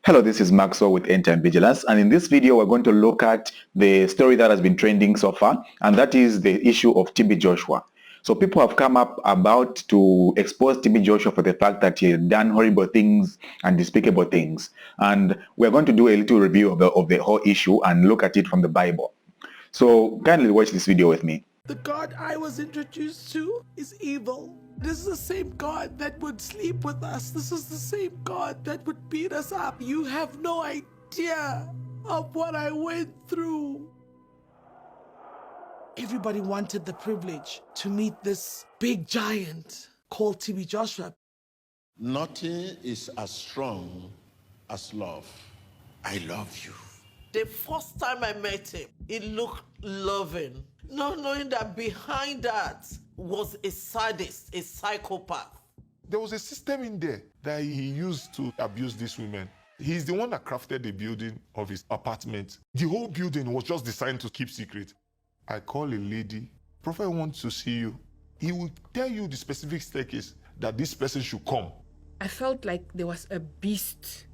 Hello, this is Maxwell with End Time Vigilance, and in this video we're going to look at the story that has been trending so far, and that is the issue of TB Joshua. So people have come up about to expose TB Joshua for the fact that he had done horrible things and despicable things, and we're going to do a little review of the whole issue and look at it from the Bible. So kindly watch this video with me. The God I was introduced to is evil. This is the same God that would sleep with us. This is the same God that would beat us up. You have no idea of what I went through. Everybody wanted the privilege to meet this big giant called TB Joshua. Nothing is as strong as love. I love you. The first time I met him, he looked loving, not knowing that behind that was a sadist, a psychopath. There was a system in there that he used to abuse these women. He's the one that crafted the building of his apartment. The whole building was just designed to keep secret. I call a lady, prophet wants to see you. He will tell you the specific staircase that this person should come. I felt like there was a beast,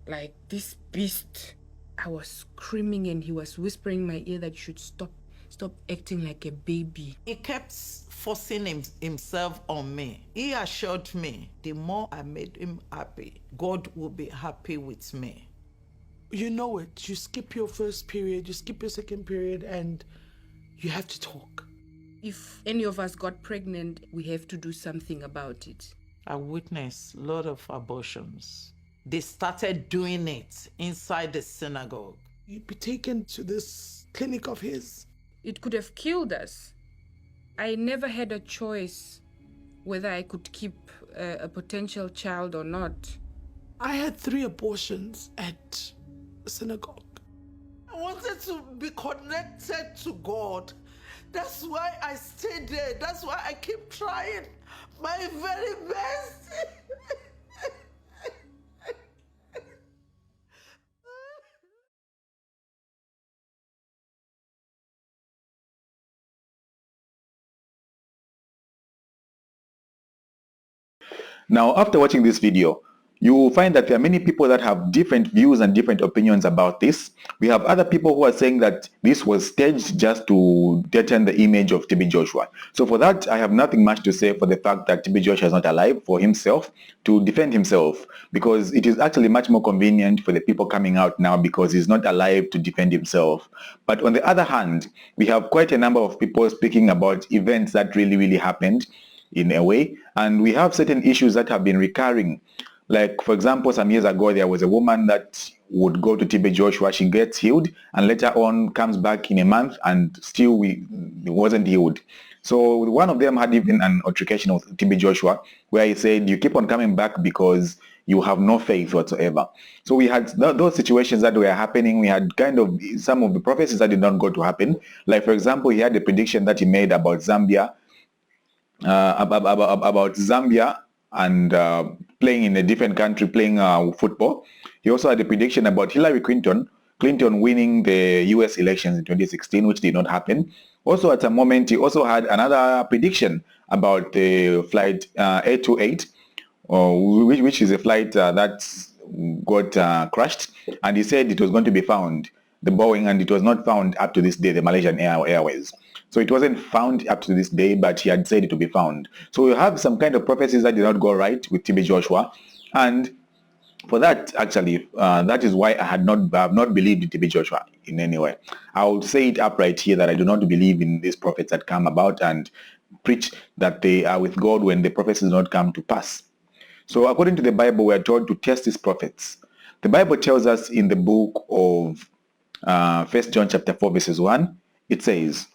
like this beast. I was screaming and he was whispering in my ear that you should stop acting like a baby. He kept forcing himself on me. He assured me the more I made him happy, God will be happy with me. You know it. You skip your first period, you skip your second period, and you have to talk. If any of us got pregnant, we have to do something about it. I witnessed a lot of abortions. They started doing it inside the synagogue. You'd be taken to this clinic of his. It could have killed us. I never had a choice whether I could keep a potential child or not. I had 3 abortions at the synagogue. I wanted to be connected to God. That's why I stayed there. That's why I keep trying my very best. Now, after watching this video, you will find that there are many people that have different views and different opinions about this. We have other people who are saying that this was staged just to deaden the image of TB Joshua. So for that, I have nothing much to say for the fact that TB Joshua is not alive for himself to defend himself, because it is actually much more convenient for the people coming out now because he's not alive to defend himself. But on the other hand, we have quite a number of people speaking about events that really happened in a way, and we have certain issues that have been recurring. Like, for example, some years ago, there was a woman that would go to TB Joshua, she gets healed, and later on comes back in a month and still wasn't healed. So one of them had even an altercation with TB Joshua where he said, you keep on coming back because you have no faith whatsoever. So we had those situations that were happening. We had kind of some of the prophecies that did not go to happen. Like, for example, he had a prediction that he made about Zambia, about Zambia and playing in a different country, playing football. He also had a prediction about Hillary Clinton winning the US elections in 2016, which did not happen. Also at a moment, he also had another prediction about the flight 828, which is a flight that got crashed, and he said it was going to be found, the Boeing, and it was not found up to this day, the Malaysian Airways. So it wasn't found up to this day, but he had said it to be found. So we have some kind of prophecies that did not go right with TB Joshua, and for that, actually, that is why I have not believed in TB Joshua in any way. I will say it upright here that I do not believe in these prophets that come about and preach that they are with God when the prophecies do not come to pass. So according to the Bible, we are told to test these prophets. The Bible tells us in the book of 1 John chapter 4 verses 1, it says,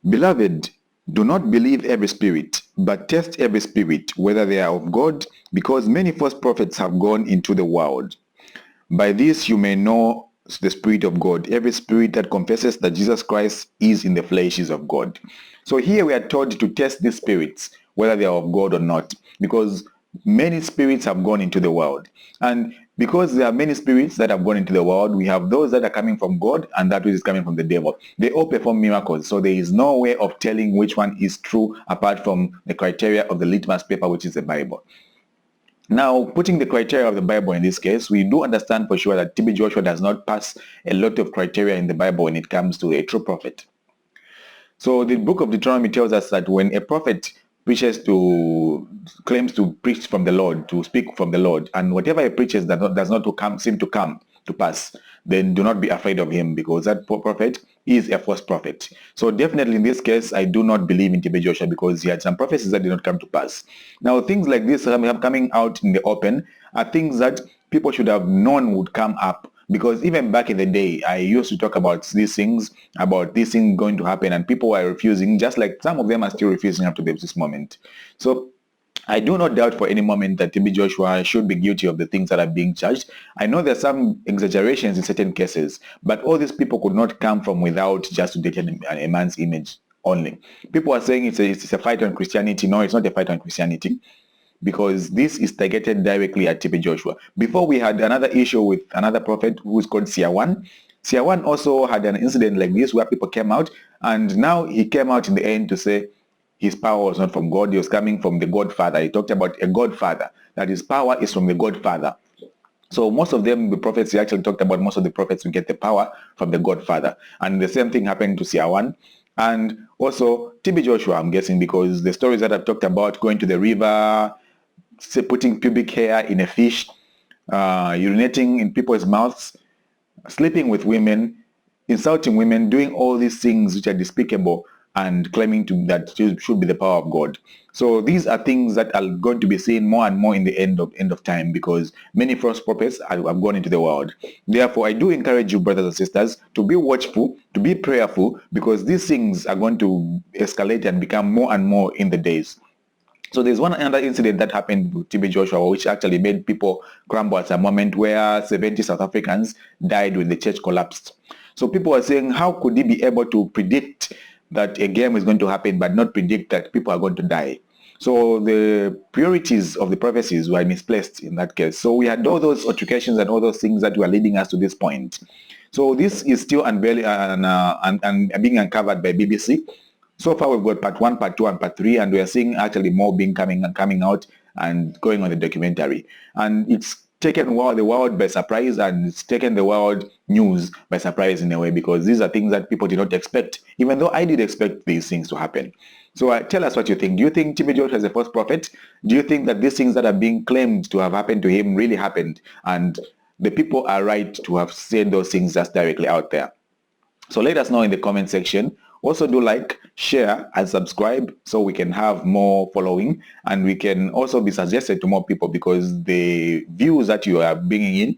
Beloved, do not believe every spirit, but test every spirit, whether they are of God, because many false prophets have gone into the world. By this you may know the Spirit of God. Every spirit that confesses that Jesus Christ is in the flesh is of God. So here we are told to test these spirits, whether they are of God or not, because many spirits have gone into the world. And because there are many spirits that have gone into the world, we have those that are coming from God and that which is coming from the devil. They all perform miracles, so there is no way of telling which one is true apart from the criteria of the litmus paper, which is the Bible. Now, putting the criteria of the Bible in this case, we do understand for sure that TB Joshua does not pass a lot of criteria in the Bible when it comes to a true prophet. So the book of Deuteronomy tells us that when a prophet claims to preach from the Lord, to speak from the Lord, and whatever he preaches does not seem to come to pass, then do not be afraid of him, because that prophet is a false prophet. So definitely in this case, I do not believe in TB Joshua, because he had some prophecies that did not come to pass. Now, things like this coming out in the open are things that people should have known would come up, because even back in the day, I used to talk about these things going to happen, and people were refusing, just like some of them are still refusing up to this moment. So I do not doubt for any moment that TB Joshua should be guilty of the things that are being charged. I know there's some exaggerations in certain cases, but all these people could not come from without just to date a man's image only. People are saying it's a fight on Christianity. No, it's not a fight on Christianity, because this is targeted directly at TB Joshua. Before, we had another issue with another prophet who is called Siawan. Siawan also had an incident like this where people came out, and now he came out in the end to say his power was not from God, he was coming from the Godfather. He talked about a Godfather, that his power is from the Godfather. So most of them, the prophets, he actually talked about most of the prophets who get the power from the Godfather. And the same thing happened to Siawan. And also TB Joshua, I'm guessing, because the stories that I've talked about, going to the river, say, putting pubic hair in a fish, urinating in people's mouths, sleeping with women, insulting women, doing all these things which are despicable, and claiming that should be the power of God. So these are things that are going to be seen more and more in the end of time, because many false prophets have gone into the world. Therefore, I do encourage you, brothers and sisters, to be watchful, to be prayerful, because these things are going to escalate and become more and more in the days. So there's one other incident that happened with TB Joshua, which actually made people crumble at a moment, where 70 South Africans died when the church collapsed. So people are saying, how could he be able to predict that a game is going to happen, but not predict that people are going to die? So the priorities of the prophecies were misplaced in that case. So we had all those altercations and all those things that were leading us to this point. So this is still unveiling and being uncovered by BBC. So far, we've got part 1, part 2, and part 3, and we are seeing actually more coming out and going on the documentary. And it's taken the world by surprise, and it's taken the world news by surprise in a way, because these are things that people did not expect, even though I did expect these things to happen. So tell us what you think. Do you think TB Joshua is a false prophet? Do you think that these things that are being claimed to have happened to him really happened, and the people are right to have said those things just directly out there? So let us know in the comment section. Also, do like, share, and subscribe, so we can have more following, and we can also be suggested to more people, because the views that you are bringing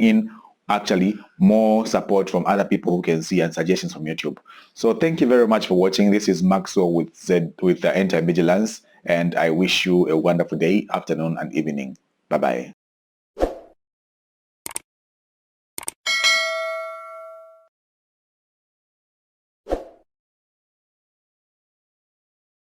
in actually more support from other people who can see, and suggestions from YouTube. So thank you very much for watching. This is Maxwell with the Anti-Vigilance, and I wish you a wonderful day, afternoon, and evening. Bye-bye.